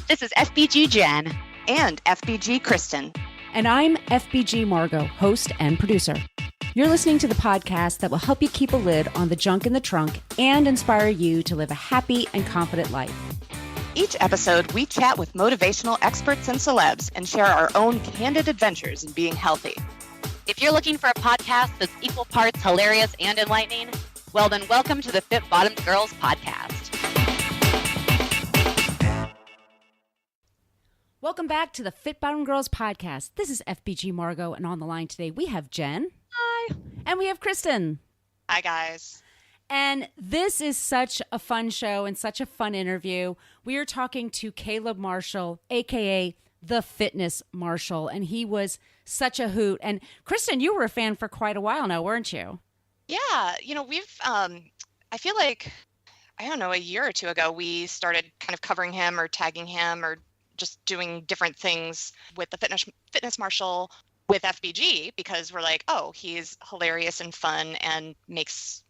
This is FBG Jen. And FBG Kristen. And I'm FBG Margot, host and producer. You're listening to the podcast that will help you keep a lid on the junk in the trunk and inspire you to live a happy and confident life. Each episode, we chat with motivational experts and celebs and share our own candid adventures in being healthy. If you're looking for a podcast that's equal parts hilarious and enlightening, well then welcome to the Fit Bottomed Girls podcast. Welcome back to the Fit Bottomed Girls podcast. This is FBG Margot, and on the line today we have Jen. Hi. And we have Kristen. Hi, guys. And this is such a fun show and such a fun interview. We are talking to Caleb Marshall, a.k.a. the Fitness Marshall, and he was such a hoot. And Kristen, you were a fan for quite a while now, weren't you? Yeah, we've, I feel like, I don't know, a year or two ago, we started kind of covering him or tagging him or just doing different things with the Fitness Marshall with FBG, because we're like, oh, he's hilarious and fun and makes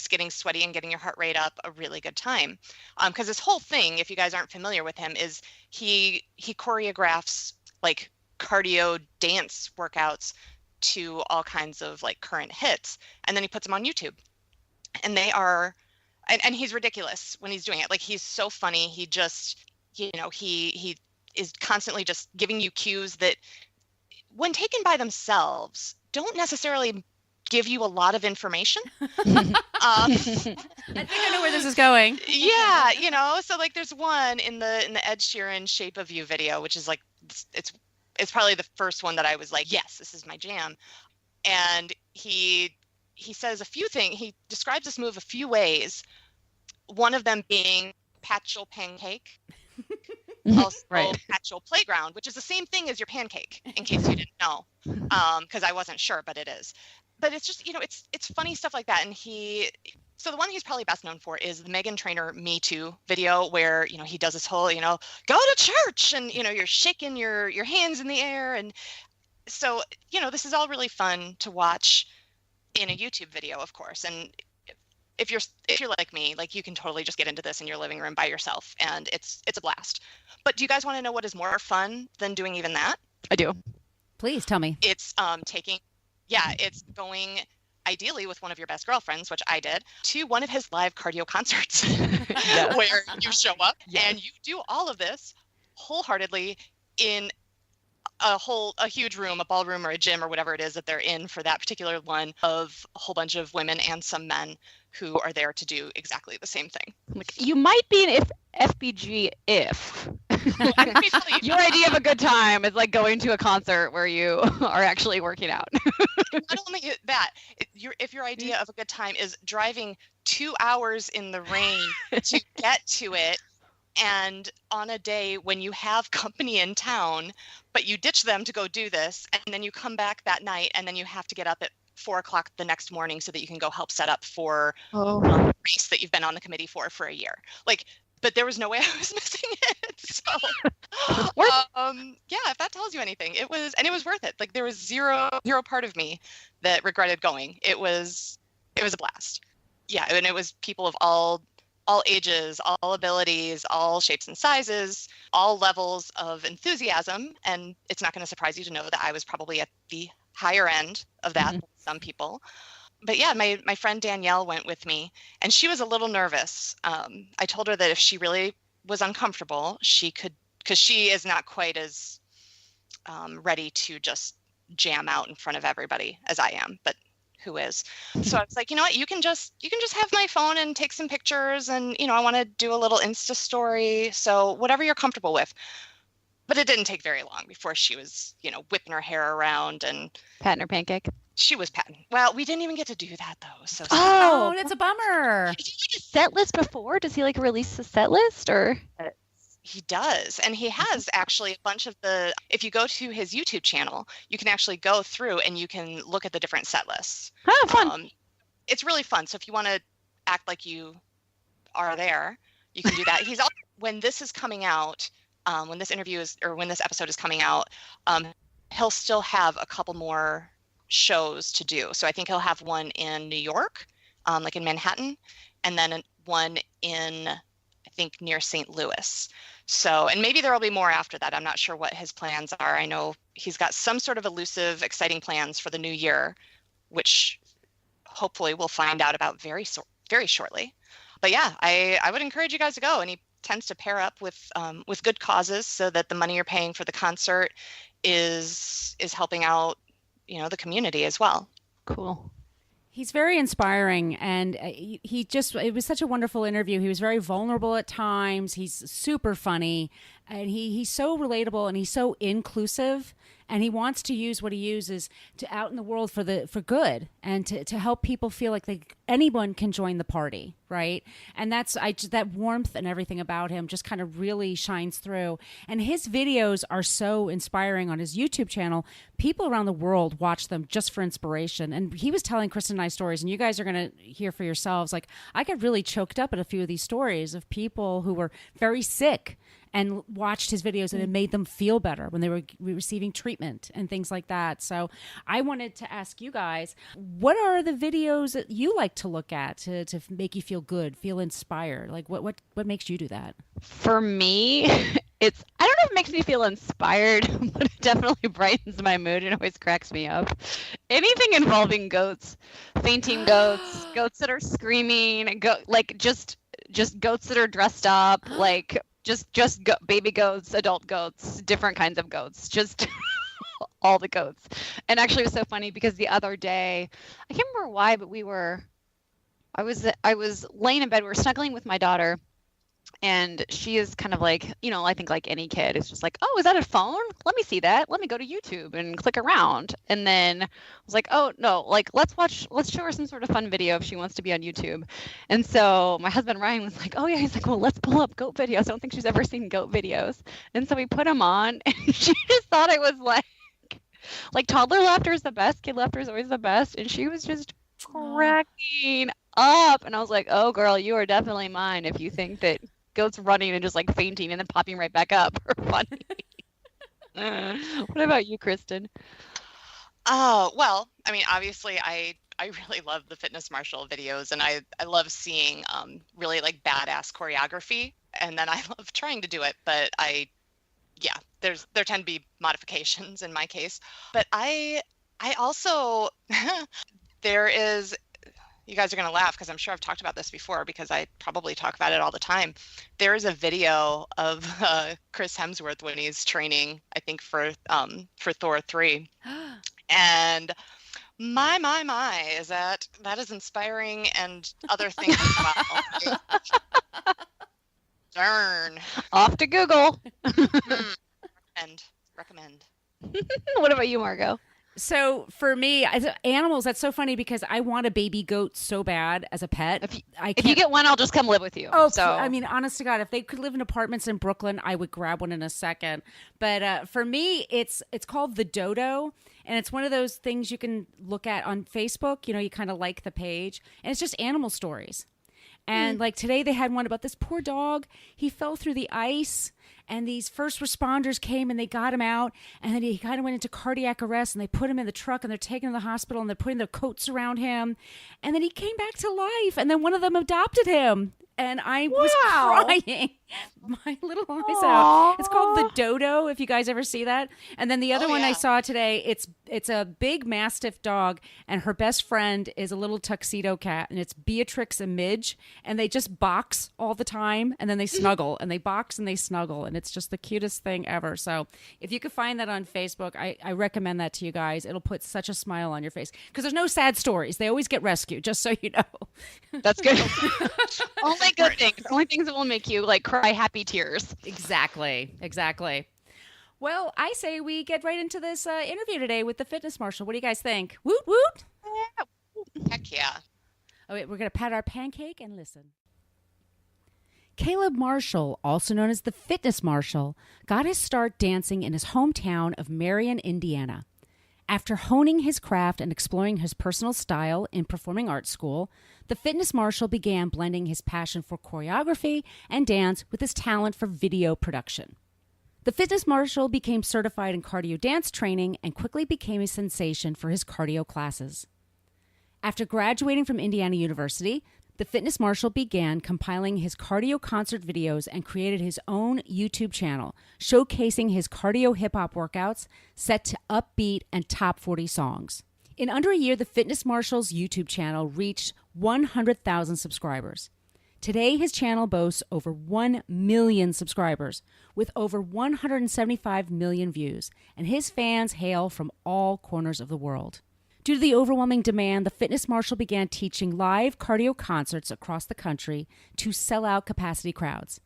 getting sweaty and getting your heart rate up a really good time. Because this whole thing, if you guys aren't familiar with him, is he choreographs like cardio dance workouts to all kinds of like current hits, and then he puts them on YouTube. And they are, and he's ridiculous when he's doing it. Like, he's so funny. He just, he is constantly just giving you cues that, when taken by themselves, don't necessarily give you a lot of information. I think I know where this is going. Yeah, so like there's one in the Ed Sheeran Shape of You video, which is like, it's probably the first one that I was like, yes, this is my jam. And he says a few things. He describes this move a few ways. One of them being patchel pancake. Also patchel playground, which is the same thing as your pancake, in case you didn't know, because I wasn't sure, but it is. But it's just, it's funny stuff like that. And so the one he's probably best known for is the Meghan Trainor Me Too video, where, he does this whole, go to church, and, you're shaking your hands in the air. And so, this is all really fun to watch in a YouTube video, of course. And if you're like me, like, you can totally just get into this in your living room by yourself, and it's a blast. But do you guys want to know what is more fun than doing even that? I do. Please tell me. It's it's going, ideally with one of your best girlfriends, which I did, to one of his live cardio concerts where you show up and you do all of this wholeheartedly in a huge room, a ballroom or a gym or whatever it is that they're in for that particular one, of a whole bunch of women and some men who are there to do exactly the same thing. Like, you might be an FBG if. Your idea of a good time is like going to a concert where you are actually working out. Not only that, if your idea of a good time is driving 2 hours in the rain to get to it, and on a day when you have company in town, but you ditch them to go do this, and then you come back that night, and then you have to get up at 4 o'clock the next morning so that you can go help set up for a race that you've been on the committee for a year. Like, but there was no way I was missing it. So, if that tells you anything, it was worth it. Like, there was zero part of me that regretted going. It was a blast. Yeah, and it was people of all ages, all abilities, all shapes and sizes, all levels of enthusiasm. And it's not going to surprise you to know that I was probably at the higher end of that than some people. But yeah, my friend Danielle went with me, and she was a little nervous. I told her that if she really was uncomfortable, she could, because she is not quite as ready to just jam out in front of everybody as I am, but who is. So I was like, you know what, you can just have my phone and take some pictures, and I want to do a little Insta story, so whatever you're comfortable with. But it didn't take very long before she was, whipping her hair around and patting her pancake. She was patting. Well, we didn't even get to do that though. So that's a bummer. Did he like a set list before? Does he like release a set list, or? He does. And he has actually a bunch of if you go to his YouTube channel, you can actually go through and you can look at the different set lists. Oh, fun. It's really fun. So if you want to act like you are there, you can do that. He's also, when this is coming out, when this episode is coming out, he'll still have a couple more shows to do. So I think he'll have one in New York, like in Manhattan, and then one in, I think near St. Louis. So, and maybe there will be more after that. I'm not sure what his plans are. I know he's got some sort of elusive, exciting plans for the new year, which hopefully we'll find out about very shortly. But yeah, I would encourage you guys to go. And he tends to pair up with good causes so that the money you're paying for the concert is helping out, the community as well. Cool. He's very inspiring, and it was such a wonderful interview. He was very vulnerable at times. He's super funny, and he's so relatable, and he's so inclusive, and he wants to use what he uses to out in the world for good, and to help people feel like anyone can join the party, right? And that warmth and everything about him just kind of really shines through. And his videos are so inspiring on his YouTube channel. People around the world watch them just for inspiration. And he was telling Kristen and I stories, and you guys are going to hear for yourselves. Like, I got really choked up at a few of these stories of people who were very sick and watched his videos, and it made them feel better when they were receiving treatment and things like that. So I wanted to ask you guys, what are the videos that you like to look at to make you feel good, feel inspired? Like what makes you do that? For me, I don't know if it makes me feel inspired, but it definitely brightens my mood and always cracks me up. Anything involving goats, fainting goats, goats that are screaming, just goats that are dressed up, like baby goats, adult goats, different kinds of goats, just all the goats. And actually it was so funny because the other day, I can't remember why, but I was laying in bed, we were snuggling with my daughter, and she is kind of like, I think like any kid is just like, oh, is that a phone? Let me see that. Let me go to YouTube and click around. And then I was like, oh no, like let's show her some sort of fun video if she wants to be on YouTube. And so my husband Ryan was like, oh yeah, he's like, well, let's pull up goat videos. I don't think she's ever seen goat videos. And so we put them on, and she just thought it was like toddler laughter is the best, kid laughter is always the best. And she was just cracking up. And I was like, oh girl, you are definitely mine if you think that goats running and just like fainting and then popping right back up are funny. What about you, Kristen? Oh, well, I mean, obviously I really love the Fitness Marshall videos, and I love seeing really like badass choreography, and then I love trying to do it, but there tend to be modifications in my case. But I also there is, you guys are going to laugh because I'm sure I've talked about this before because I probably talk about it all the time. There is a video of Chris Hemsworth when he's training, I think for Thor 3. And my, is that is inspiring, and other things as well. Darn. Off to Google. Recommend. What about you, Margot? So for me, as animals, that's so funny because I want a baby goat so bad as a pet. If you get one, I'll just come live with you. Oh, so I mean, honest to God, if they could live in apartments in Brooklyn, I would grab one in a second. But for me, it's called the Dodo, and it's one of those things you can look at on Facebook. You kind of like the page, and it's just animal stories. And like today, they had one about this poor dog. He fell through the ice, and these first responders came and they got him out. And then he kind of went into cardiac arrest, and they put him in the truck, and they're taking him to the hospital, and they're putting their coats around him. And then he came back to life, and then one of them adopted him. And I was crying my little eyes out. It's called the Dodo, if you guys ever see that. And then the other one I saw today, it's a big Mastiff dog, and her best friend is a little tuxedo cat, and it's Beatrix and Midge, and they just box all the time, and then they snuggle, and they box and they snuggle, and it's just the cutest thing ever. So if you could find that on Facebook, I recommend that to you guys. It'll put such a smile on your face, because there's no sad stories. They always get rescued, just so you know. That's good. Only good things. Only things that will make you like cry happy tears. Exactly. Well, I say we get right into this interview today with the Fitness Marshall. What do you guys think? Woot woot. Heck yeah. Oh, wait, we're going to pat our pancake and listen. Caleb Marshall, also known as the Fitness Marshall, got his start dancing in his hometown of Marion, Indiana. After honing his craft and exploring his personal style in performing arts school, the Fitness Marshall began blending his passion for choreography and dance with his talent for video production. The Fitness Marshall became certified in cardio dance training and quickly became a sensation for his cardio classes. After graduating from Indiana University, The Fitness Marshal began compiling his cardio concert videos and created his own YouTube channel, showcasing his cardio hip-hop workouts set to upbeat and top 40 songs. In under a year, the Fitness Marshal's YouTube channel reached 100,000 subscribers. Today, his channel boasts over 1 million subscribers with over 175 million views, and his fans hail from all corners of the world. Due to the overwhelming demand, the Fitness Marshal began teaching live cardio concerts across the country to sell out capacity crowds.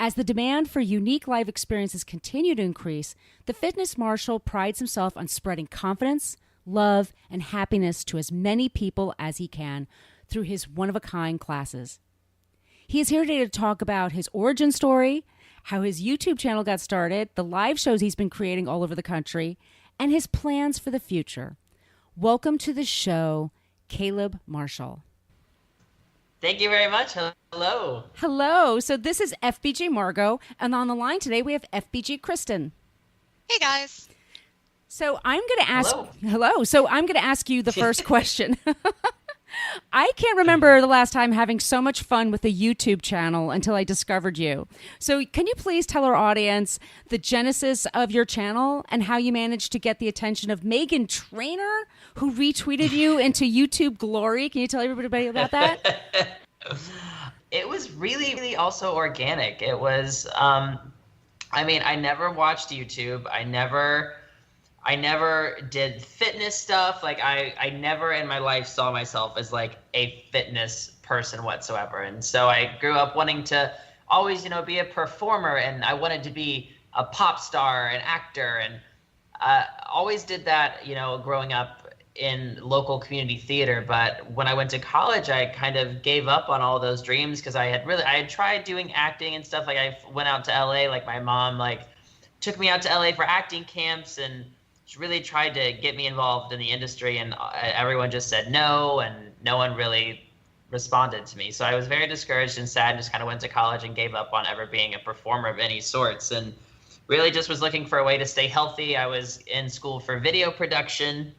As the demand for unique live experiences continue to increase, the Fitness Marshal prides himself on spreading confidence, love, and happiness to as many people as he can through his one-of-a-kind classes. He is here today to talk about his origin story, how his YouTube channel got started, the live shows he's been creating all over the country, and his plans for the future. Welcome to the show, Caleb Marshall. Thank you very much. Hello. Hello. So this is FBG Margot, and on the line today we have FBG Kristen. Hey guys. So I'm going to ask. Hello. So I'm going to ask you the first question. I can't remember the last time having so much fun with a YouTube channel until I discovered you. So can you please tell our audience the genesis of your channel and how you managed to get the attention of Megan Trainor, who retweeted you into YouTube glory? Can you tell everybody about that? It was really also organic. It was, I never watched YouTube. I never did fitness stuff. Like I never in my life saw myself as like a fitness person whatsoever. And so I grew up wanting to always, be a performer, and I wanted to be a pop star, an actor, and always did that, growing up in local community theater. But when I went to college, I kind of gave up on all those dreams because I had tried doing acting and stuff. Like I went out to LA, like my mom took me out to LA for acting camps, and she really tried to get me involved in the industry, and everyone just said no, and no one really responded to me. So I was very discouraged and sad, and just kind of went to college and gave up on ever being a performer of any sorts, and really just was looking for a way to stay healthy. I was in school for video production,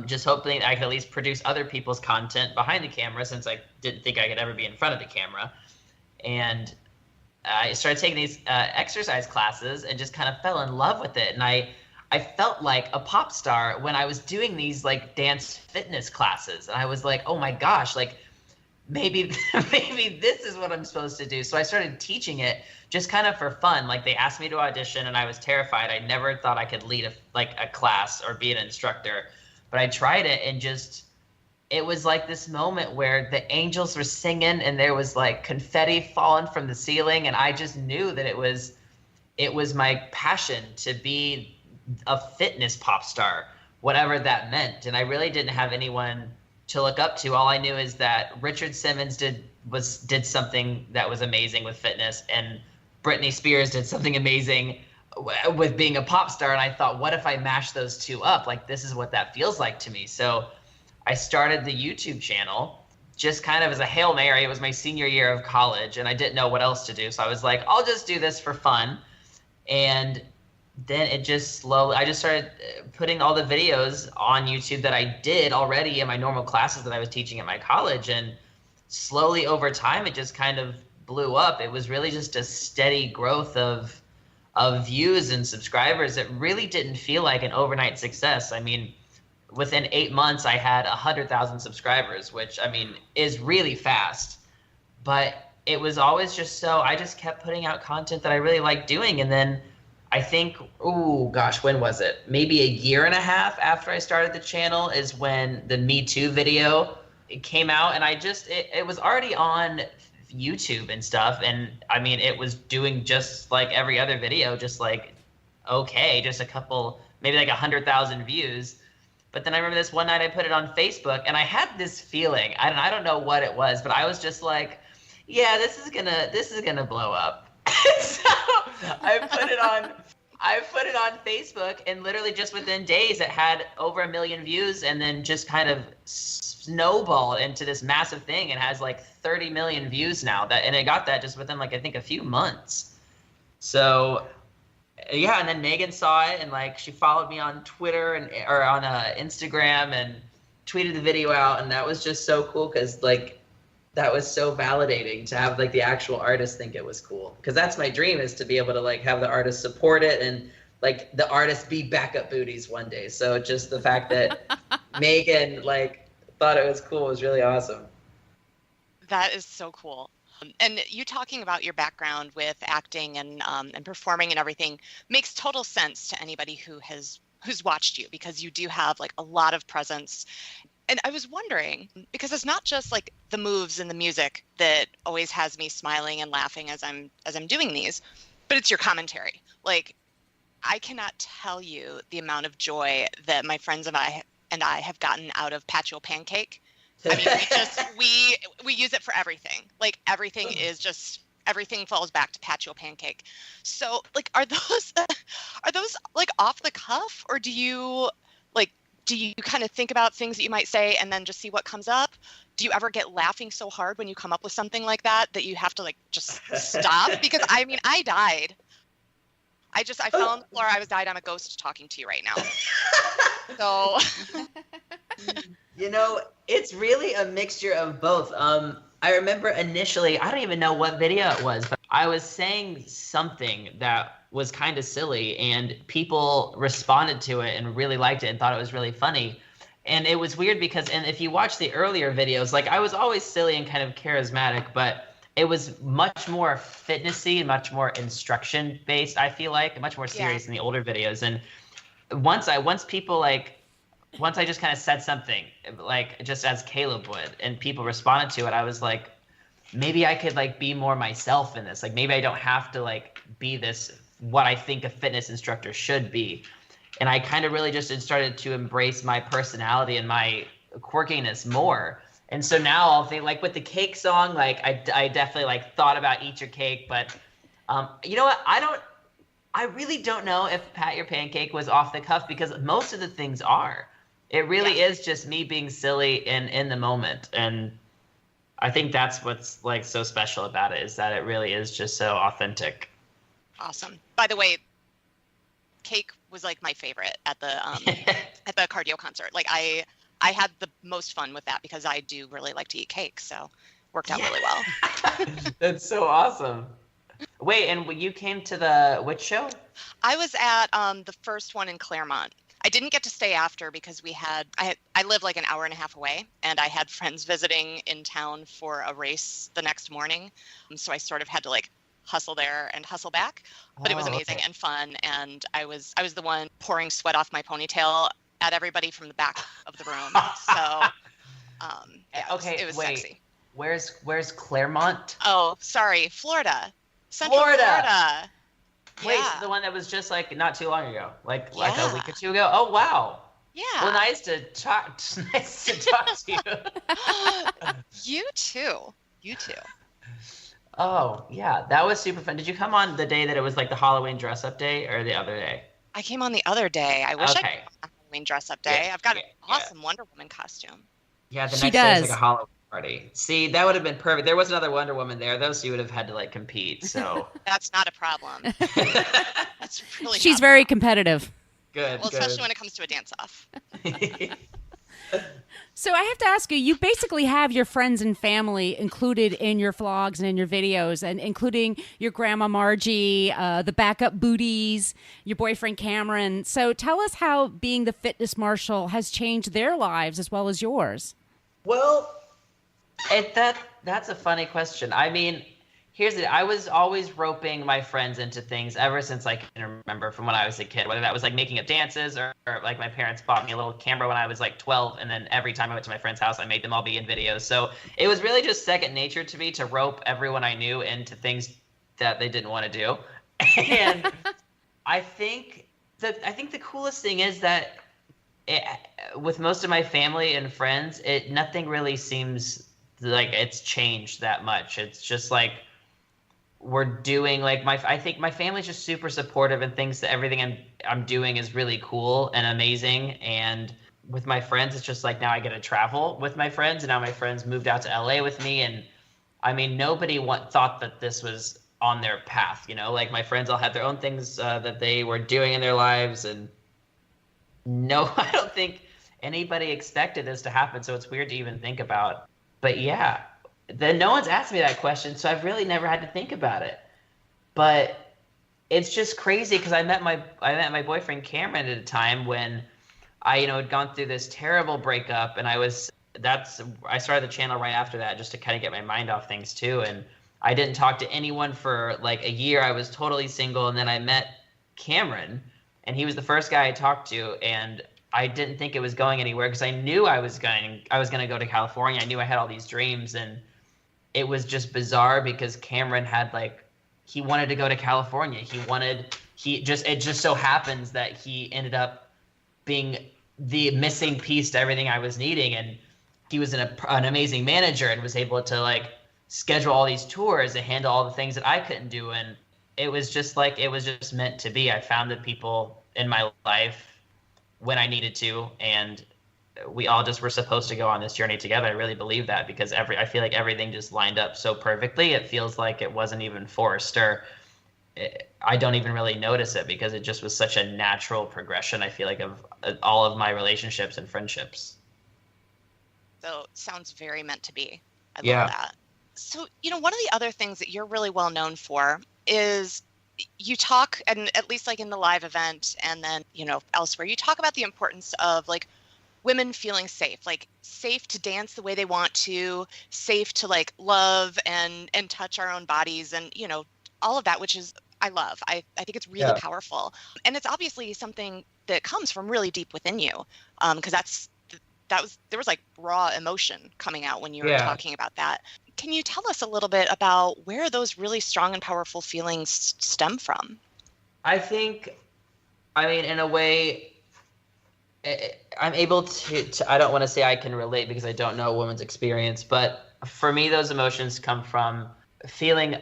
just hoping I could at least produce other people's content behind the camera, since I didn't think I could ever be in front of the camera. And I started taking these exercise classes and just kind of fell in love with it. And I felt like a pop star when I was doing these like dance fitness classes. And I was like, oh my gosh, like maybe this is what I'm supposed to do. So I started teaching it just kind of for fun. Like they asked me to audition, and I was terrified. I never thought I could lead a class or be an instructor, but I tried it, and it was like this moment where the angels were singing and there was like confetti falling from the ceiling. And I just knew that it was my passion to be a fitness pop star, whatever that meant. And I really didn't have anyone to look up to. All I knew is that Richard Simmons did something that was amazing with fitness, and Britney Spears did something amazing with being a pop star. And I thought, what if I mash those two up? Like, this is what that feels like to me. So I started the YouTube channel just kind of as a Hail Mary. It was my senior year of college, and I didn't know what else to do. So I was like, I'll just do this for fun. And then I just started putting all the videos on YouTube that I did already in my normal classes that I was teaching at my college. And slowly over time, it just kind of blew up. It was really just a steady growth of views and subscribers. It really didn't feel like an overnight success. I mean, within 8 months, I had 100,000 subscribers, which, is really fast. But it was always I just kept putting out content that I really liked doing. And then I think, when was it? Maybe a year and a half after I started the channel is when the Me Too video came out. And it was already on YouTube and stuff. And it was doing just like every other video, just like, just a couple, maybe like 100,000 views. But then I remember this one night I put it on Facebook, and I had this feeling, I don't know what it was, but I was just like, yeah, this is gonna blow up. So I put it on Facebook, and literally just within days it had over 1 million views, and then just kind of snowballed into this massive thing. It has like 30 million views now, and it got that just within like I think a few months. So yeah, and then Megan saw it, and like she followed me on Twitter or on Instagram, and tweeted the video out, and that was just so cool because like that was so validating to have like the actual artist think it was cool, because that's my dream, is to be able to like have the artist support it and like the artist be backup booties one day. So just the fact that Megan like thought it was cool was really awesome. That is so cool. And you talking about your background with acting and performing and everything makes total sense to anybody who's watched you, because you do have like a lot of presence. And I was wondering, because it's not just like the moves and the music that always has me smiling and laughing as I'm doing these, but it's your commentary. Like, I cannot tell you the amount of joy that my friends and I have gotten out of Patio Pancake. I mean, we use it for everything. Like, everything falls back to Patio Pancake. So, like, are those like off the cuff, or do you kind of think about things that you might say and then just see what comes up? Do you ever get laughing so hard when you come up with something like that you have to like just stop? Because I mean, I died. I fell on the floor. I died. I'm a ghost talking to you right now. So, you know, it's really a mixture of both. I remember initially, I don't even know what video it was, but I was saying something that was kind of silly, and people responded to it and really liked it and thought it was really funny. And it was weird because, and if you watch the earlier videos, like I was always silly and kind of charismatic, but it was much more fitnessy and much more instruction based, I feel like, much more serious in the older videos. And once I just kind of said something, like just as Caleb would, and people responded to it, I was like, maybe I could like be more myself in this. Like, maybe I don't have to like be this, what I think a fitness instructor should be. And I kind of really just started to embrace my personality and my quirkiness more. And so now I'll think, like with the cake song, like I definitely like thought about eat your cake, but you know what? I really don't know if Pat Your Pancake was off the cuff, because most of the things are. It really is just me being silly in the moment. And I think that's what's like so special about it, is that it really is just so authentic. Awesome. By the way, cake was like my favorite at the at the cardio concert. Like I had the most fun with that because I do really like to eat cake, so worked out really well. That's so awesome. Wait, and when you came to which show? I was at the first one in Claremont. I didn't get to stay after because I live like an hour and a half away, and I had friends visiting in town for a race the next morning. So I sort of had to like hustle there and hustle back, but it was amazing and fun. And I was the one pouring sweat off my ponytail at everybody from the back of the room. So it was sexy. Where's Claremont? Oh, sorry, Florida. Central Florida. Wait, so the one that was just like not too long ago, like a week or two ago. Oh wow. Yeah. Well, nice to talk to you. You too. Oh yeah, that was super fun. Did you come on the day that it was like the Halloween dress up day, or the other day? I came on the other day. I wish I could come on Halloween dress up day. I've got an awesome Wonder Woman costume. Yeah, the next day is like a Halloween party. See, that would have been perfect. There was another Wonder Woman there though, so you would have had to like compete. So that's not a problem. That's really. She's very competitive. Good. Well, especially when it comes to a dance off. So I have to ask you, you basically have your friends and family included in your vlogs and in your videos, and including your grandma Margie, the backup booties, your boyfriend Cameron. So tell us how being the fitness marshal has changed their lives as well as yours. Well, that's a funny question. I mean, I was always roping my friends into things ever since I can remember, from when I was a kid, whether that was like making up dances or like my parents bought me a little camera when I was like 12. And then every time I went to my friend's house, I made them all be in videos. So it was really just second nature to me to rope everyone I knew into things that they didn't want to do. And I think the coolest thing is that with most of my family and friends, nothing really seems like it's changed that much. It's just like, we're doing like I think my family's just super supportive and thinks that everything I'm doing is really cool and amazing. And with my friends, it's just like now I get to travel with my friends, and now my friends moved out to LA with me. And I mean, nobody thought that this was on their path, you know, like my friends all had their own things that they were doing in their lives. And no, I don't think anybody expected this to happen. So it's weird to even think about. But yeah, then no one's asked me that question, so I've really never had to think about it. But it's just crazy because I met my boyfriend Cameron at a time when I, had gone through this terrible breakup, and I started the channel right after that just to kind of get my mind off things too. And I didn't talk to anyone for like a year. I was totally single, and then I met Cameron, and he was the first guy I talked to, and I didn't think it was going anywhere because I knew I was going to go to California. I knew I had all these dreams, and it was just bizarre because Cameron had he wanted to go to California. It just so happens that he ended up being the missing piece to everything I was needing. And he was an amazing manager and was able to schedule all these tours and handle all the things that I couldn't do. And it was just meant to be. I found the people in my life when I needed to, and we all just were supposed to go on this journey together. I really believe that because I feel like everything just lined up so perfectly. It feels like it wasn't even forced, or I don't even really notice it because it just was such a natural progression, I feel like, of all of my relationships and friendships. So sounds very meant to be. I Yeah. love that. So, one of the other things that you're really well known for is you talk, and at least in the live event and then, elsewhere, you talk about the importance of women feeling safe, safe to dance the way they want to, safe to love and touch our own bodies and, all of that, which is, I love. I think it's really powerful. And it's obviously something that comes from really deep within you. Because there was raw emotion coming out when you were talking about that. Can you tell us a little bit about where those really strong and powerful feelings stem from? I think, in a way, I'm able to I don't want to say I can relate because I don't know a woman's experience, but for me, those emotions come from feeling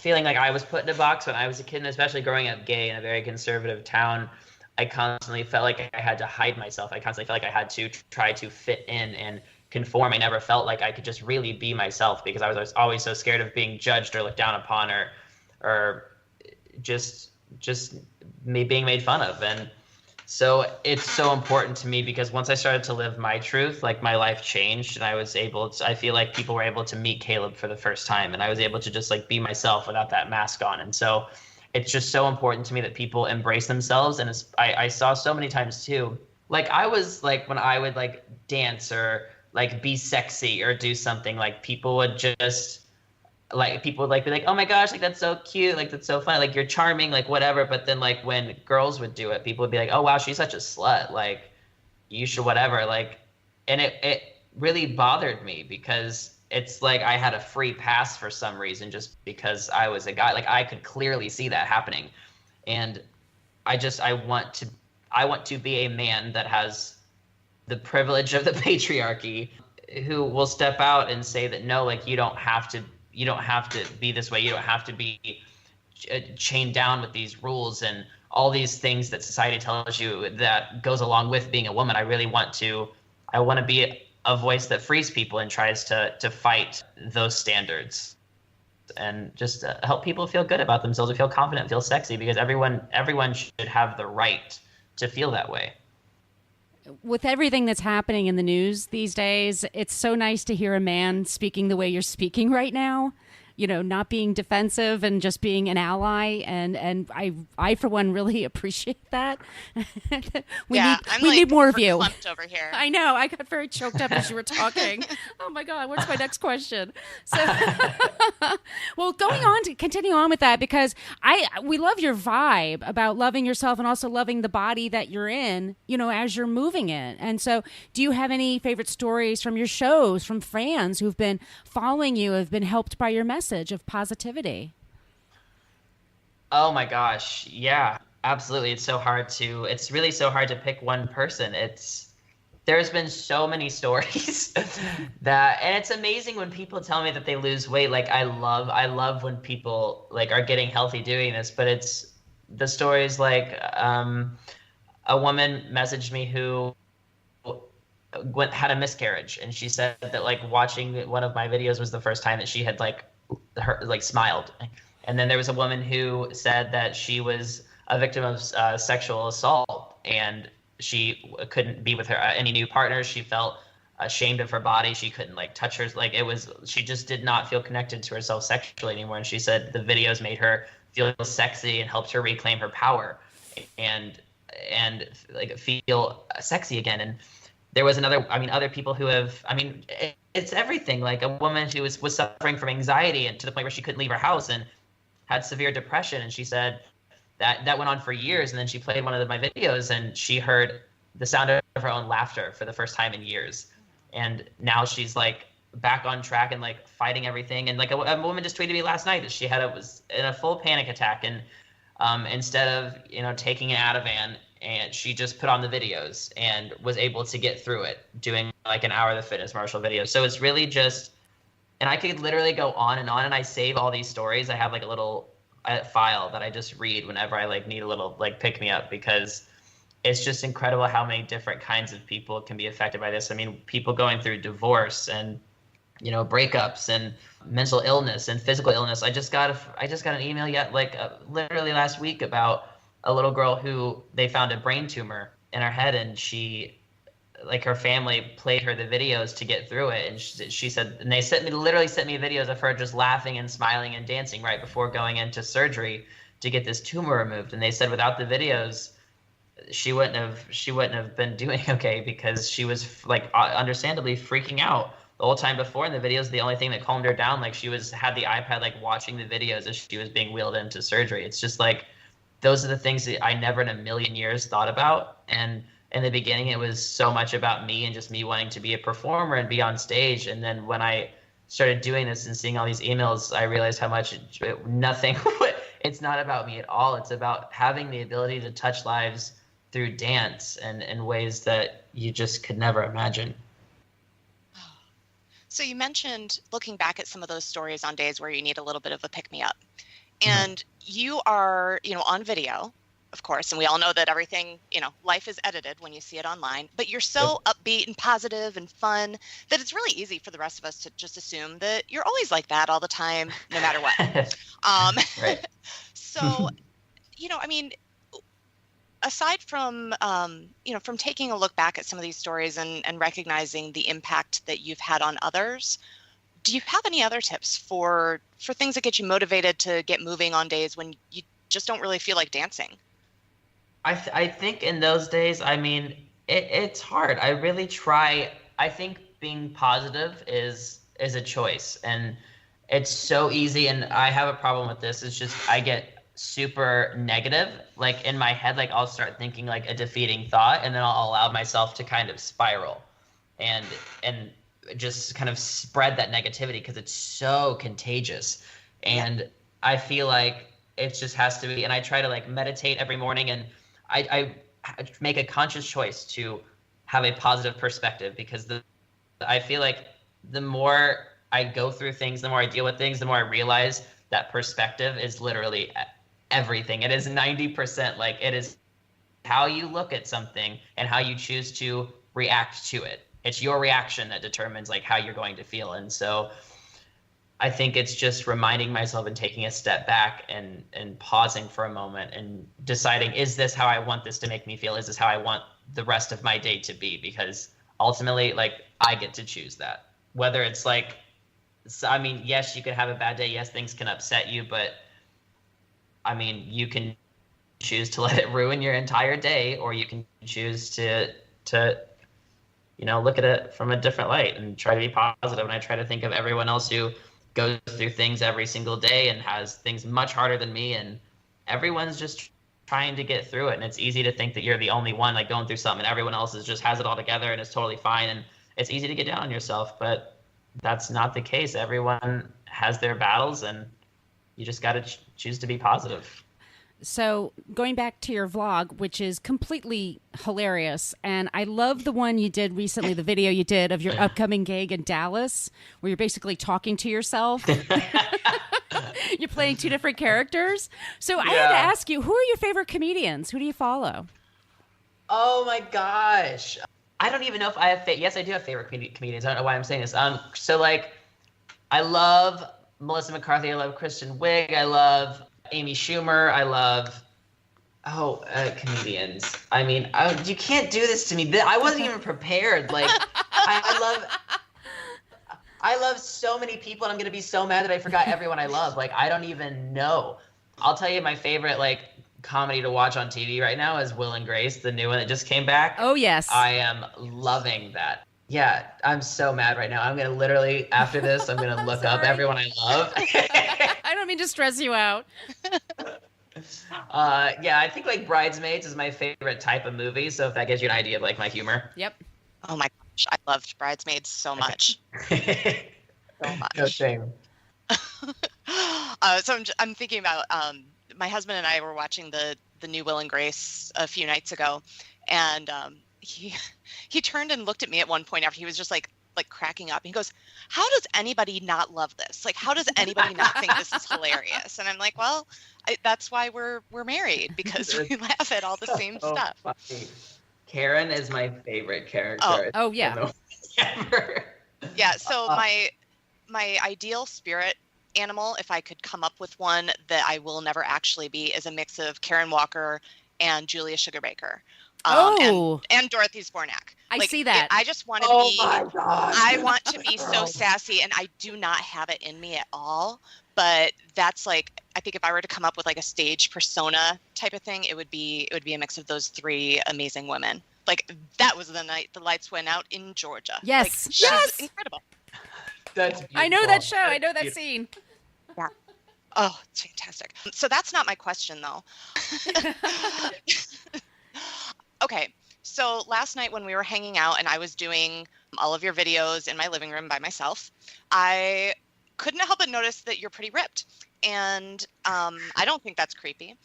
like I was put in a box when I was a kid, and especially growing up gay in a very conservative town. I constantly felt like I had to hide myself. I constantly felt like I had to try to fit in and conform. I never felt like I could just really be myself because I was always so scared of being judged or looked down upon or just me being made fun of. And so it's so important to me because once I started to live my truth, my life changed, and I feel like people were able to meet Caleb for the first time, and I was able to just be myself without that mask on. And so it's just so important to me that people embrace themselves. And I saw so many times too, I was when I would dance or be sexy or do something, people would just people would be like, oh my gosh, that's so cute, that's so fun, you're charming, whatever. But then when girls would do it, people would be like, oh wow, she's such a slut, you should whatever, and it really bothered me because it's I had a free pass for some reason just because I was a guy. I could clearly see that happening, and I want to be a man that has the privilege of the patriarchy, who will step out and say that no, you don't have to be this way. You don't have to be chained down with these rules and all these things that society tells you that goes along with being a woman. I want to be a voice that frees people and tries to fight those standards and just help people feel good about themselves and feel confident, feel sexy, because everyone should have the right to feel that way. With everything that's happening in the news these days, it's so nice to hear a man speaking the way you're speaking right now. Not being defensive and just being an ally, and I for one really appreciate that. we need more of you. Over here. I know. I got very choked up as you were talking. Oh my God, what's my next question? So, well, continue on with that, because we love your vibe about loving yourself and also loving the body that you're in, as you're moving in. And so, do you have any favorite stories from your shows, from fans who've been following you, have been helped by your message of positivity? Oh my gosh, yeah, absolutely. It's really so hard to pick one person. There's been so many stories and it's amazing when people tell me that they lose weight. I love when people are getting healthy doing this, but it's the stories a woman messaged me who had a miscarriage, and she said that watching one of my videos was the first time that she had smiled. And then there was a woman who said that she was a victim of sexual assault, and she couldn't be with any new partners. She felt ashamed of her body. She couldn't like touch her, like she just did not feel connected to herself sexually anymore. And she said the videos made her feel sexy and helped her reclaim her power and like feel sexy again. And there was other people who have, it's everything. Like a woman who was suffering from anxiety and to the point where she couldn't leave her house and had severe depression. And she said that went on for years. And then she played one of my videos and she heard the sound of her own laughter for the first time in years. And now she's like back on track and like fighting everything. And like a woman just tweeted me last night that she was in a full panic attack. And instead of, taking an Ativan, and she just put on the videos and was able to get through it doing like an hour of the Fitness Marshall videos. So it's really just, and I could literally go on, and I save all these stories. I have like a little file that I just read whenever I like need a little like pick me up, because it's just incredible how many different kinds of people can be affected by this. I mean, people going through divorce and, breakups and mental illness and physical illness. I just got an email literally last week about a little girl who they found a brain tumor in her head, and she, like her family played her the videos to get through it. And she said, and they literally sent me videos of her just laughing and smiling and dancing right before going into surgery to get this tumor removed. And they said without the videos, she wouldn't have been doing okay, because she was like understandably freaking out the whole time before. In the videos, the only thing that calmed her down, like she had the iPad like watching the videos as she was being wheeled into surgery. It's just like, those are the things that I never in a million years thought about. And in the beginning, it was so much about me and just me wanting to be a performer and be on stage. And then when I started doing this and seeing all these emails, I realized how much it's not about me at all. It's about having the ability to touch lives through dance and in ways that you just could never imagine. So you mentioned looking back at some of those stories on days where you need a little bit of a pick-me-up. And you are, on video, of course, and we all know that everything, life is edited when you see it online, but you're so upbeat and positive and fun that it's really easy for the rest of us to just assume that you're always like that all the time, no matter what. Right. So, aside from, from taking a look back at some of these stories and recognizing the impact that you've had on others, do you have any other tips for things that get you motivated to get moving on days when you just don't really feel like dancing? I think in those days, it's hard. I really try. I think being positive is a choice, and it's so easy. And I have a problem with this. It's just I get super negative, like in my head, like I'll start thinking like a defeating thought, and then I'll allow myself to kind of spiral and just kind of spread that negativity because it's so contagious. And I feel like it just has to be, and I try to like meditate every morning, and I make a conscious choice to have a positive perspective, because I feel like the more I go through things, the more I deal with things, the more I realize that perspective is literally everything. It is 90%, like it is how you look at something and how you choose to react to it. It's your reaction that determines like how you're going to feel. And so I think it's just reminding myself and taking a step back and pausing for a moment and deciding, is this how I want this to make me feel? Is this how I want the rest of my day to be? Because ultimately, like, I get to choose that. Whether it's like, yes, you could have a bad day. Yes, things can upset you, but you can choose to let it ruin your entire day, or you can choose to look at it from a different light and try to be positive. And I try to think of everyone else who goes through things every single day and has things much harder than me, and everyone's just trying to get through it. And it's easy to think that you're the only one like going through something, and everyone else just has it all together and it's totally fine. And it's easy to get down on yourself, but that's not the case. Everyone has their battles, and you just got to choose to be positive. So going back to your vlog, which is completely hilarious, and I love the one you did recently, the video you did of your upcoming gig in Dallas, where you're basically talking to yourself. You're playing two different characters. So I had to ask you, who are your favorite comedians? Who do you follow? Oh my gosh. I don't even know if I have yes, I do have favorite comedians. I don't know why I'm saying this. So like, I love Melissa McCarthy. I love Kristen Wiig. I love Amy Schumer. I love comedians. You can't do this to me. I wasn't even prepared. Like, I love so many people, and I'm gonna be so mad that I forgot everyone I love. Like, I don't even know. I'll tell you, my favorite like comedy to watch on TV right now is Will and Grace, the new one that just came back. Oh yes, I am loving that. Yeah, I'm so mad right now. I'm gonna literally, after this, I'm gonna look up everyone I love. I don't mean to stress you out. Yeah, I think like Bridesmaids is my favorite type of movie. So if that gives you an idea of like my humor. Yep. Oh my gosh, I loved Bridesmaids so much. So much. No shame. So I'm thinking about my husband and I were watching the new Will and Grace a few nights ago, and he turned and looked at me at one point after he was just like cracking up. He goes, "How does anybody not love this? Like, how does anybody not think this is hilarious?" And I'm like, "Well, that's why we're married, because we laugh at all the same stuff." Funny. Karen is my favorite character. Oh yeah. Ever. Yeah. So my ideal spirit animal, if I could come up with one that I will never actually be, is a mix of Karen Walker and Julia Sugarbaker. And Dorothy Zbornak. I see that. I just want to be. My God. I want to be so sassy, and I do not have it in me at all. But that's like, I think if I were to come up with like a stage persona type of thing, it would be a mix of those three amazing women. Like, that was the night the lights went out in Georgia. Yes. Like, she's incredible. That's beautiful. I know that show. I know that scene. Yeah. Oh, it's fantastic. So that's not my question, though. Okay. So last night when we were hanging out and I was doing all of your videos in my living room by myself, I couldn't help but notice that you're pretty ripped. And I don't think that's creepy.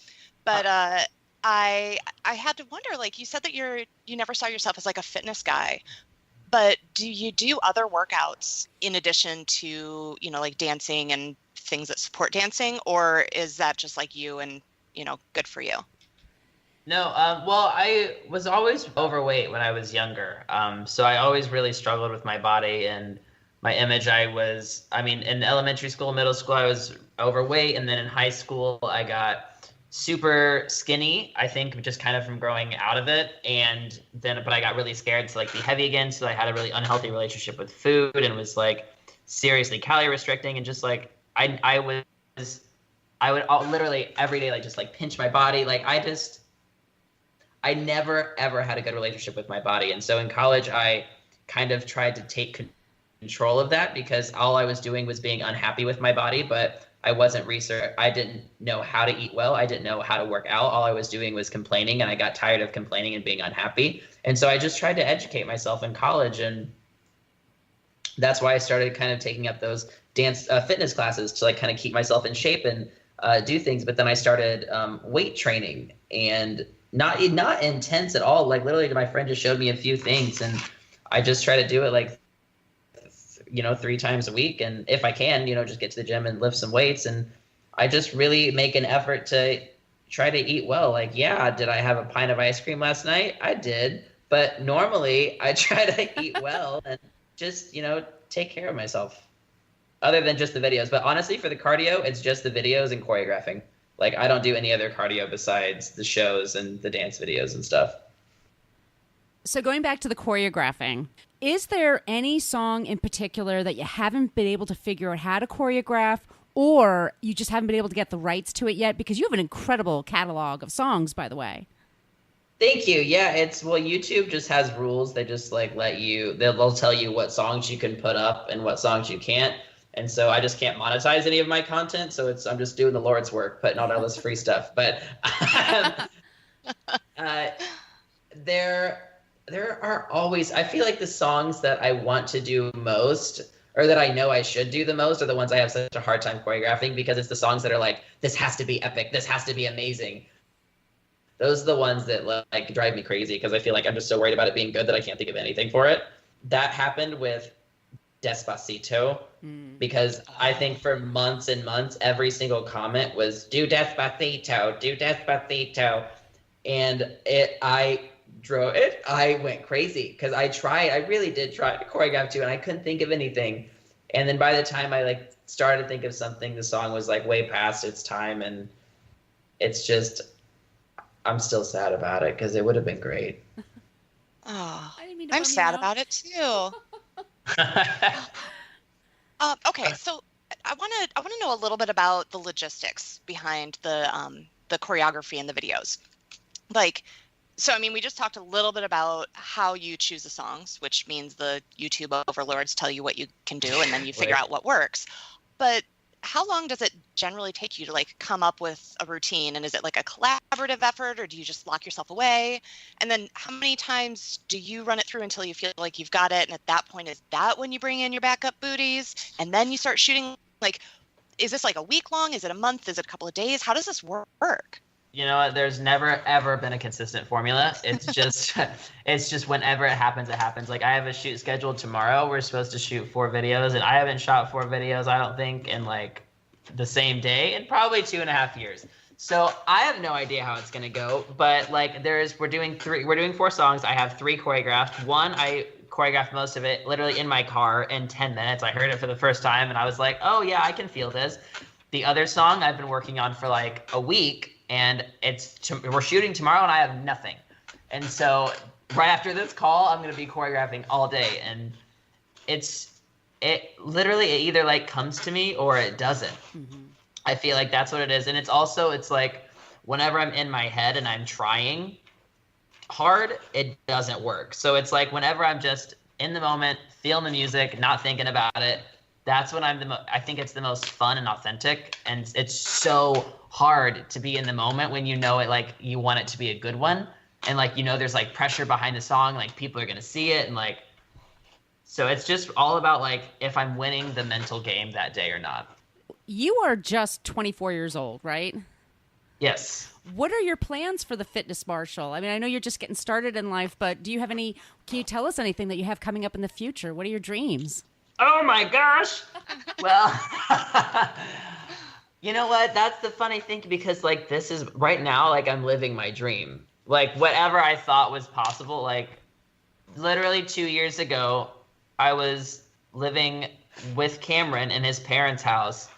But I had to wonder, like, you said that you never saw yourself as like a fitness guy. But do you do other workouts in addition to, like dancing and things that support dancing? Or is that just like you and, good for you? No, well, I was always overweight when I was younger. So I always really struggled with my body and my image. In elementary school, middle school, I was overweight. And then in high school, I got super skinny, I think, just kind of from growing out of it. And then, but I got really scared to like be heavy again. So I had a really unhealthy relationship with food and was like seriously calorie restricting. And just like, I would literally every day, like just like pinch my body. Like I never, ever had a good relationship with my body. And so in college, I kind of tried to take control of that because all I was doing was being unhappy with my body, but I wasn't I didn't know how to eat well. I didn't know how to work out. All I was doing was complaining, and I got tired of complaining and being unhappy. And so I just tried to educate myself in college. And that's why I started kind of taking up those fitness classes to like kind of keep myself in shape and do things. But then I started weight training, and not intense at all. Like literally my friend just showed me a few things, and I just try to do it like 3 times a week. And if I can, just get to the gym and lift some weights. And I just really make an effort to try to eat well. Like, yeah, did I have a pint of ice cream last night? I did. But normally I try to eat well and just, take care of myself other than just the videos. But honestly, for the cardio, it's just the videos and choreographing. Like, I don't do any other cardio besides the shows and the dance videos and stuff. So going back to the choreographing, is there any song in particular that you haven't been able to figure out how to choreograph, or you just haven't been able to get the rights to it yet? Because you have an incredible catalog of songs, by the way. Thank you. Yeah, YouTube just has rules. They just like they'll tell you what songs you can put up and what songs you can't. And so I just can't monetize any of my content. So I'm just doing the Lord's work, putting out all this free stuff. But there are always, I feel like the songs that I want to do most, or that I know I should do the most, are the ones I have such a hard time choreographing, because it's the songs that are like, this has to be epic, this has to be amazing. Those are the ones that like drive me crazy, because I feel like I'm just so worried about it being good that I can't think of anything for it. That happened with Despacito, because I think for months and months, every single comment was, do Despacito, do Despacito. And I went crazy, because I really did try to choreograph to, and I couldn't think of anything. And then by the time I like started to think of something, the song was like way past its time, and it's just, I'm still sad about it, because it would have been great. Oh, I'm sad about it too. Okay, so I want to know a little bit about the logistics behind the choreography and the videos. Like, so I mean, we just talked a little bit about how you choose the songs, which means the YouTube overlords tell you what you can do, and then you figure Right. out what works. But how long does it generally take you to like come up with a routine? And is it like a collaborative effort, or do you just lock yourself away? And then how many times do you run it through until you feel like you've got it? And at that point, is that when you bring in your backup booties and then you start shooting? Like, is this like a week long? Is it a month? Is it a couple of days? How does this work? You know what? There's never ever been a consistent formula. It's just it's just whenever it happens, it happens. Like I have a shoot scheduled tomorrow. We're supposed to shoot 4 videos, and I haven't shot 4 videos, I don't think, in like the same day in probably 2.5 years. So I have no idea how it's gonna go. But like we're doing 4 songs. I have 3 choreographed. One I choreographed most of it literally in my car in 10 minutes. I heard it for the first time and I was like, oh yeah, I can feel this. The other song I've been working on for like a week, and we're shooting tomorrow and I have nothing. And so right after this call, I'm going to be choreographing all day. And it either like comes to me or it doesn't. Mm-hmm. I feel like that's what it is. And it's like whenever I'm in my head and I'm trying hard, it doesn't work. So it's like whenever I'm just in the moment, feeling the music, not thinking about it, that's when I think it's the most fun and authentic. And it's so hard to be in the moment when you know it, like you want it to be a good one. And like, you know, there's like pressure behind the song, like people are going to see it. And like, so it's just all about like, if I'm winning the mental game that day or not. You are just 24 years old, right? Yes. What are your plans for the Fitness Marshal? I mean, I know you're just getting started in life, but can you tell us anything that you have coming up in the future? What are your dreams? Oh my gosh. Well, you know what? That's the funny thing, because like this is right now, like I'm living my dream. Like whatever I thought was possible, like literally 2 years ago, I was living with Cameron in his parents' house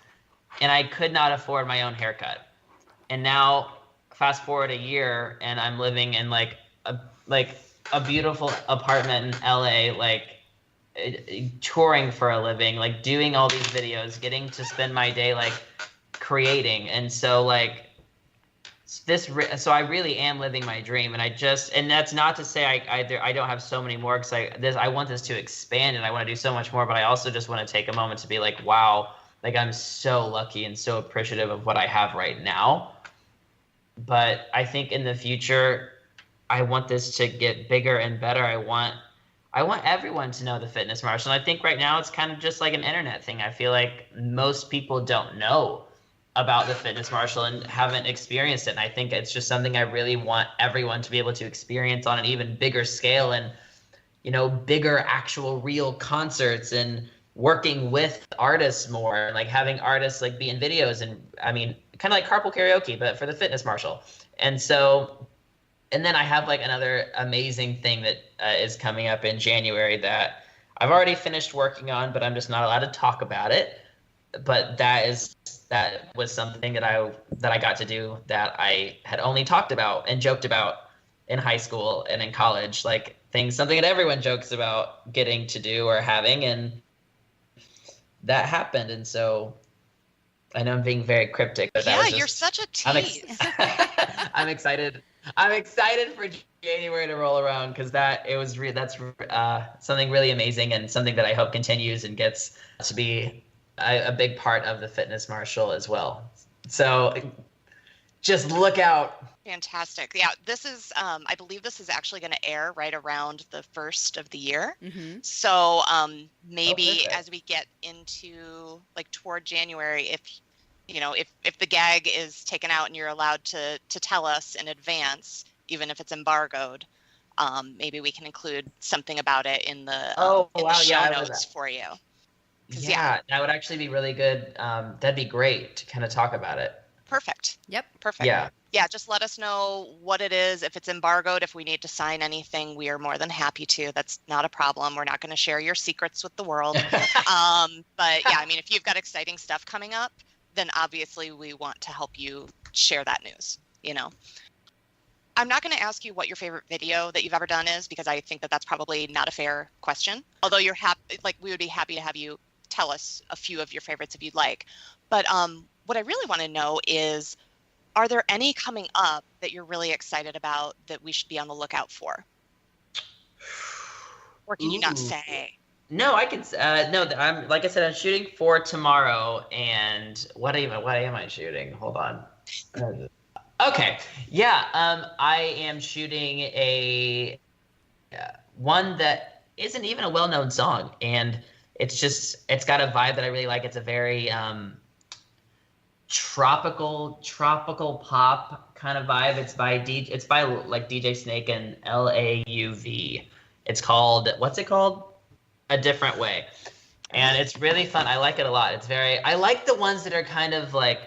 and I could not afford my own haircut. And now fast forward a year and I'm living in like a beautiful apartment in LA, like touring for a living, like doing all these videos, getting to spend my day like creating. And so like so I really am living my dream. And that's not to say I don't have so many more, because I want this to expand and I want to do so much more, but I also just want to take a moment to be like, wow, like I'm so lucky and so appreciative of what I have right now. But I think in the future, I want this to get bigger and better. I want everyone to know the Fitness Marshal. And I think right now it's kind of just like an internet thing. I feel like most people don't know about the Fitness Marshal and haven't experienced it. And I think it's just something I really want everyone to be able to experience on an even bigger scale, and, you know, bigger actual real concerts, and working with artists more, and like having artists like be in videos, and I mean, kind of like carpool karaoke, but for the Fitness Marshal. And so, and then I have like another amazing thing that is coming up in January that I've already finished working on, but I'm just not allowed to talk about it. But that was something that I got to do that I had only talked about and joked about in high school and in college, like something that everyone jokes about getting to do or having, and that happened. And so I know I'm being very cryptic, but yeah, you're such a tease. I'm excited. I'm excited for January to roll around, because that's something really amazing, and something that I hope continues and gets to be a big part of the Fitness Marshal as well. So just look out. Fantastic. Yeah, this is, I believe this is actually going to air right around the first of the year. Mm-hmm. So maybe as we get into like toward January, if the gag is taken out and you're allowed to tell us in advance, even if it's embargoed, maybe we can include something about it in the show notes for you. Yeah, that would actually be really good. That'd be great to kind of talk about it. Perfect. Yep. Perfect. Yeah, just let us know what it is. If it's embargoed, if we need to sign anything, we are more than happy to. That's not a problem. We're not going to share your secrets with the world. But yeah, I mean, if you've got exciting stuff coming up, then obviously we want to help you share that news, you know. I'm not going to ask you what your favorite video that you've ever done is, because I think that that's probably not a fair question. Although you're happy, like we would be happy to have you tell us a few of your favorites if you'd like. But what I really want to know is, are there any coming up that you're really excited about that we should be on the lookout for? Or can you not say? No, I can. No, I'm like I said, I'm shooting for tomorrow. And what am I shooting? Hold on. Okay, yeah. I am shooting a one that isn't even a well-known song, and it's got a vibe that I really like. It's a very tropical pop kind of vibe. It's by like DJ Snake and LAUV. It's called, what's it called? A Different Way. And it's really fun. I like it a lot. I like the ones that are kind of like,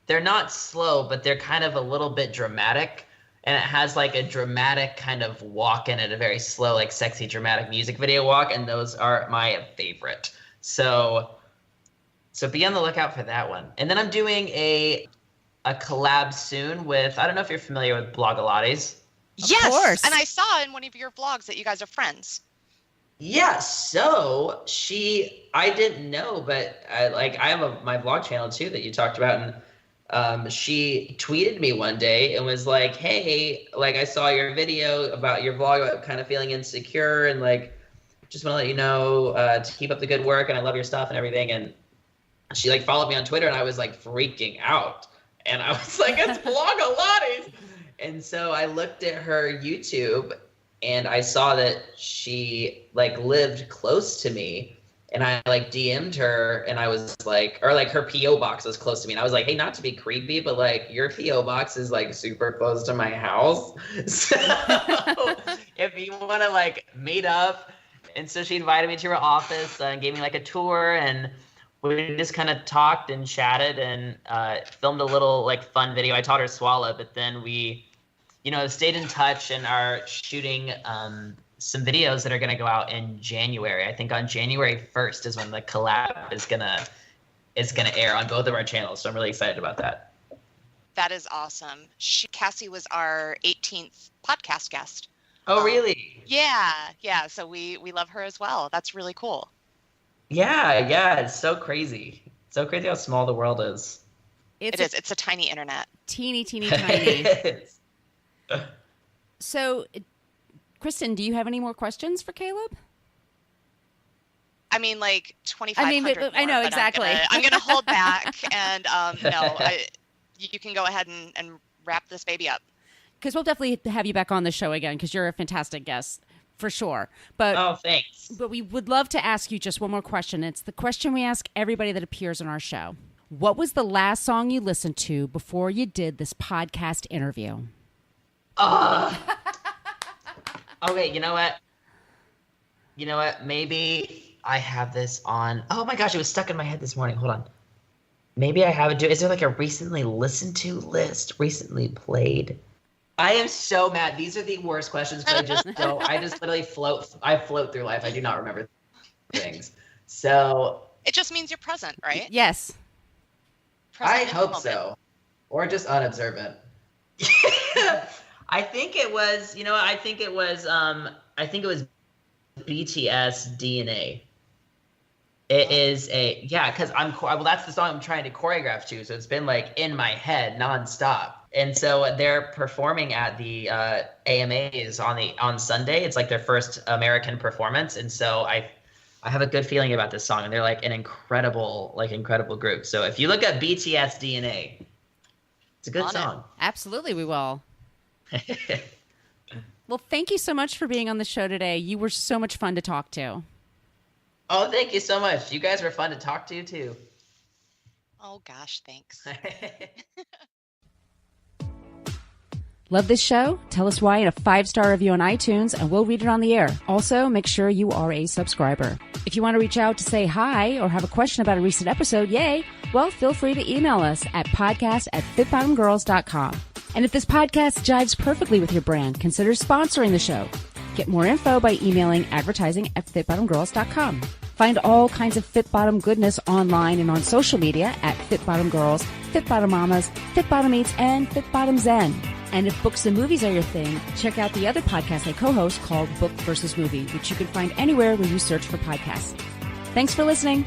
they're not slow, but they're kind of a little bit dramatic. And it has like a dramatic kind of walk in it, a very slow, like sexy, dramatic music video walk. And those are my favorite. So be on the lookout for that one. And then I'm doing a collab soon with, I don't know if you're familiar with Blogilates. Yes, of course. and I saw in one of your vlogs that you guys are friends. Yeah, so I didn't know, but I have my vlog channel too that you talked about, and she tweeted me one day and was like, hey, like I saw your video about your vlog about kind of feeling insecure, and like just want to let you know to keep up the good work, and I love your stuff and everything. And she like followed me on Twitter, and I was like freaking out, and I was like, it's Blogilates. And so I looked at her YouTube, and I saw that she like lived close to me, and I like DM'd her, and I was like, or like her PO box was close to me, and I was like, hey, not to be creepy, but like your PO box is like super close to my house, so if you want to like meet up. And so she invited me to her office and gave me like a tour, and we just kind of talked and chatted and filmed a little like fun video. I taught her swallow, but then we, stayed in touch and are shooting some videos that are going to go out in January. I think on January 1st is when the collab is gonna air on both of our channels. So I'm really excited about that. That is awesome. Cassie was our 18th podcast guest. Oh, really? Yeah. So we love her as well. That's really cool. Yeah. It's so crazy. So crazy how small the world is. It is. It's a tiny internet. Teeny, tiny. So, Kristen, do you have any more questions for Caleb? I mean, like 2,500 more, I know, exactly. I'm going to hold back, and you can go ahead and wrap this baby up. Because we'll definitely have you back on the show again, because you're a fantastic guest, for sure. Oh, thanks. But we would love to ask you just one more question. It's the question we ask everybody that appears on our show. What was the last song you listened to before you did this podcast interview? Okay, you know what? Maybe I have this on. Oh my gosh, it was stuck in my head this morning. Hold on. Maybe I have it. Is there like a recently listened to list? Recently played? I am so mad. These are the worst questions, but I just don't. I just literally float through life. I do not remember things. So it just means you're present, right? Yes. I hope so. Or just unobservant. I think it was BTS DNA. It is because that's the song I'm trying to choreograph to, so it's been like in my head nonstop. And so they're performing at the AMAs on Sunday. It's like their first American performance, and so I have a good feeling about this song, and they're like an incredible group. So if you look at BTS DNA, it's a good song. Absolutely, we will. Well, thank you so much for being on the show today. You were so much fun to talk to. Oh, thank you so much. You guys were fun to talk to, too. Oh, gosh, thanks. Love this show? Tell us why in a 5-star review on iTunes, and we'll read it on the air. Also, make sure you are a subscriber. If you want to reach out to say hi or have a question about a recent episode, yay, well, feel free to email us at podcast@fitbottomgirls.com. And if this podcast jives perfectly with your brand, consider sponsoring the show. Get more info by emailing advertising@fitbottomgirls.com. Find all kinds of Fit Bottom goodness online and on social media at Fit Bottom Girls, Fit Bottom Mamas, Fit Bottom Eats, and Fit Bottom Zen. And if books and movies are your thing, check out the other podcast I co-host called Book versus Movie, which you can find anywhere where you search for podcasts. Thanks for listening.